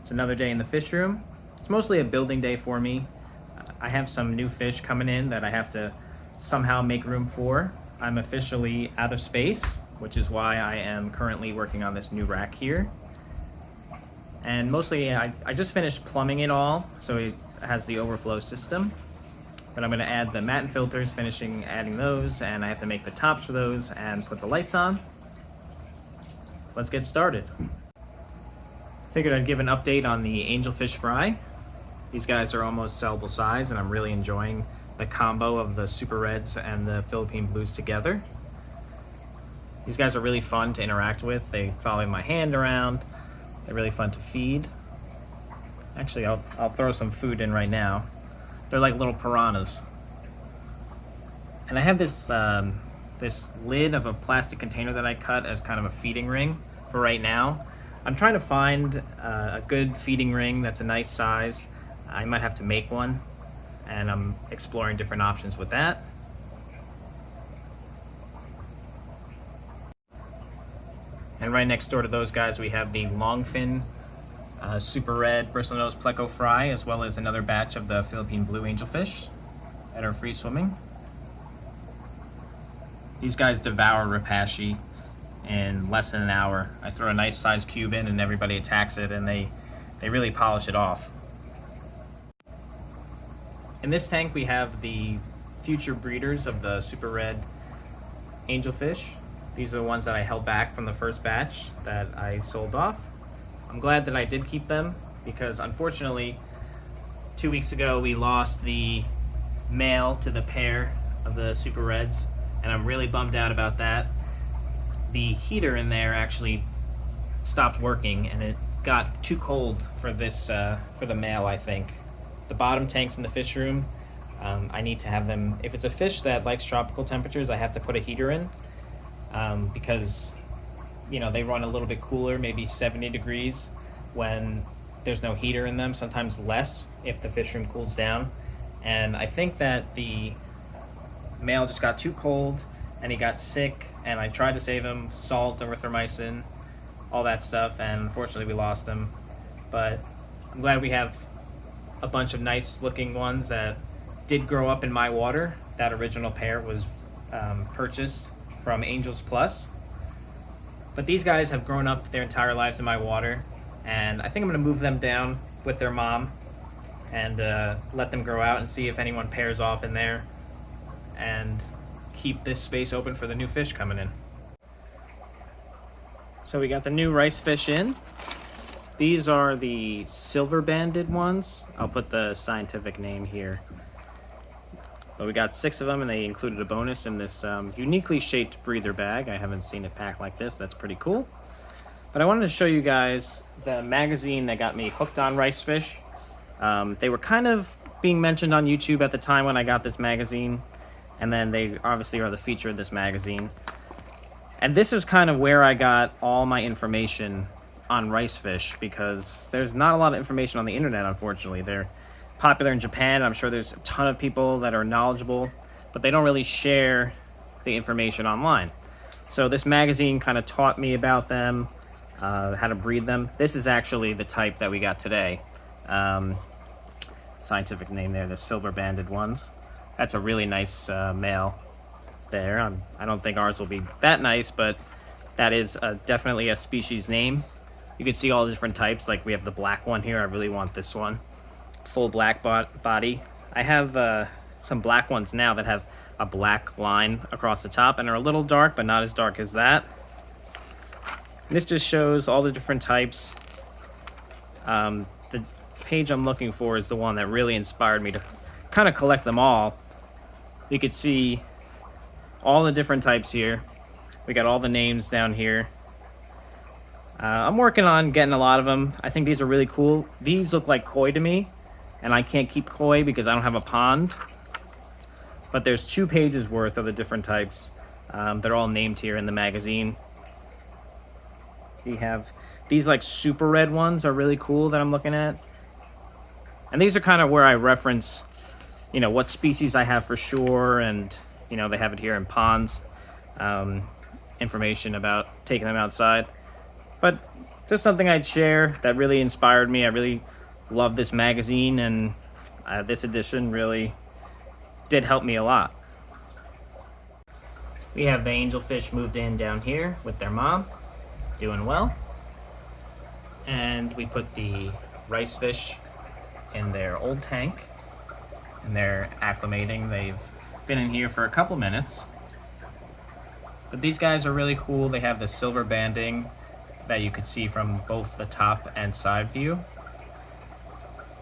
It's another day in the fish room. It's mostly a building day for me. I have some new fish coming in that I have to somehow make room for. I'm officially out of space, which is why I am currently working on this new rack here. And mostly I just finished plumbing it all, so it has the overflow system. But I'm going to add the matte filters, finishing adding those, and I have to make the tops for those and put the lights on. Let's get started. Figured I'd give an update on the Angelfish fry. These guys are almost sellable size, and I'm really enjoying the combo of the Super Reds and the Philippine Blues together. These guys are really fun to interact with. They follow my hand around. They're really fun to feed. Actually, I'll throw some food in right now. They're like little piranhas. And I have this this lid of a plastic container that I cut as kind of a feeding ring for right now. I'm trying to find a good feeding ring that's a nice size. I might have to make one, and I'm exploring different options with that. And right next door to those guys, we have the longfin Super Red Bristlenose Pleco fry, as well as another batch of the Philippine Blue Angelfish that are free swimming. These guys devour Repashy in less than an hour. I throw a nice sized cube in and everybody attacks it, and they really polish it off. In this tank we have the future breeders of the Super Red Angelfish. These are the ones that I held back from the first batch that I sold off. I'm glad that I did keep them, because unfortunately 2 weeks ago we lost the male to the pair of the Super Reds, and I'm really bummed out about that. The heater in there actually stopped working, and it got too cold for this for the male, I think. The bottom tanks in the fish room, I need to have them, if it's a fish that likes tropical temperatures, I have to put a heater in, because you know, they run a little bit cooler, maybe 70 degrees when there's no heater in them, sometimes less if the fish room cools down. And I think that the male just got too cold and he got sick, and I tried to save him, salt, erythromycin, all that stuff, and unfortunately we lost him. But I'm glad we have a bunch of nice looking ones that did grow up in my water. That original pair was purchased from Angels Plus. But these guys have grown up their entire lives in my water, and I think I'm going to move them down with their mom and let them grow out and see if anyone pairs off in there, and keep this space open for the new fish coming in. So we got the new rice fish in. These are the silver banded ones. I'll put the scientific name here. But we got 6 of them, and they included a bonus in this uniquely shaped breather bag. I haven't seen it packed like this. That's pretty cool. But I wanted to show you guys the magazine that got me hooked on rice fish. They were kind of being mentioned on YouTube at the time when I got this magazine, and then they obviously are the feature of this magazine. And this is kind of where I got all my information on rice fish, because there's not a lot of information on the internet, unfortunately. They're popular in Japan. I'm sure there's a ton of people that are knowledgeable, but they don't really share the information online. So this magazine kind of taught me about them, how to breed them. This is actually the type that we got today. Scientific name there, the silver banded ones. That's a really nice male there. I don't think ours will be that nice, but that is definitely a species name. You can see all the different types. Like we have the black one here. I really want this one. Full black body. I have some black ones now that have a black line across the top and are a little dark, but not as dark as that. And this just shows all the different types. The page I'm looking for is the one that really inspired me to kind of collect them all. You could see all the different types here. We got all the names down here. I'm working on getting a lot of them. I think these are really cool. These look like koi to me, and I can't keep koi because I don't have a pond. But there's 2 pages worth of the different types. They're all named here in the magazine. We have these like super red ones are really cool that I'm looking at. And these are kind of where I reference, you know, what species I have for sure, and you know, they have it here in ponds. Information about taking them outside. But just something I'd share that really inspired me. I really love this magazine, and this edition really did help me a lot. We have the angelfish moved in down here with their mom, doing well. And we put the rice fish in their old tank, and they're acclimating. They've been in here for a couple minutes. But these guys are really cool. They have the silver banding that you could see from both the top and side view.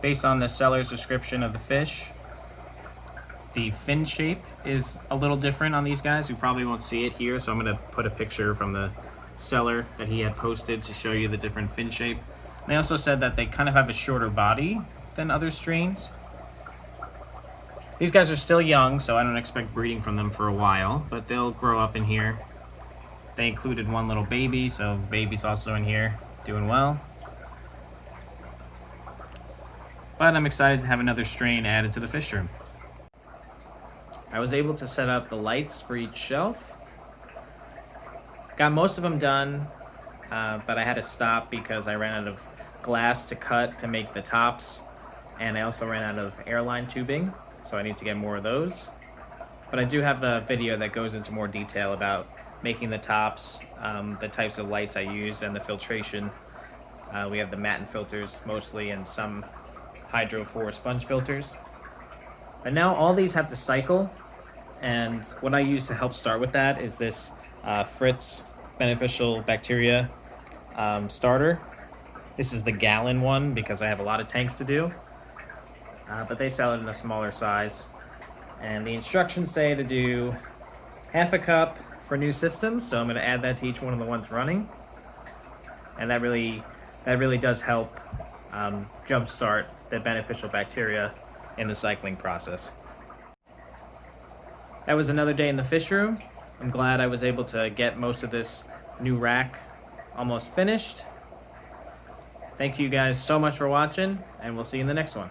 Based on the seller's description of the fish, the fin shape is a little different on these guys. We probably won't see it here, so I'm going to put a picture from the seller that he had posted to show you the different fin shape. And they also said that they kind of have a shorter body than other strains. These guys are still young, so I don't expect breeding from them for a while, but they'll grow up in here. They included one little baby, so baby's also in here doing well. But I'm excited to have another strain added to the fish room. I was able to set up the lights for each shelf. Got most of them done, but I had to stop because I ran out of glass to cut to make the tops, and I also ran out of airline tubing, so I need to get more of those. But I do have a video that goes into more detail about making the tops, the types of lights I use, and the filtration. We have the matte filters mostly, and some Hydro 4 sponge filters. But now all these have to cycle, and what I use to help start with that is this Fritz beneficial bacteria starter. This is the gallon one because I have a lot of tanks to do, but they sell it in a smaller size. And the instructions say to do half a cup for new systems, so I'm going to add that to each one of the ones running, and that really does help jumpstart the beneficial bacteria in the cycling process. That was another day in the fish room. I'm glad I was able to get most of this new rack almost finished. Thank you guys so much for watching, and we'll see you in the next one.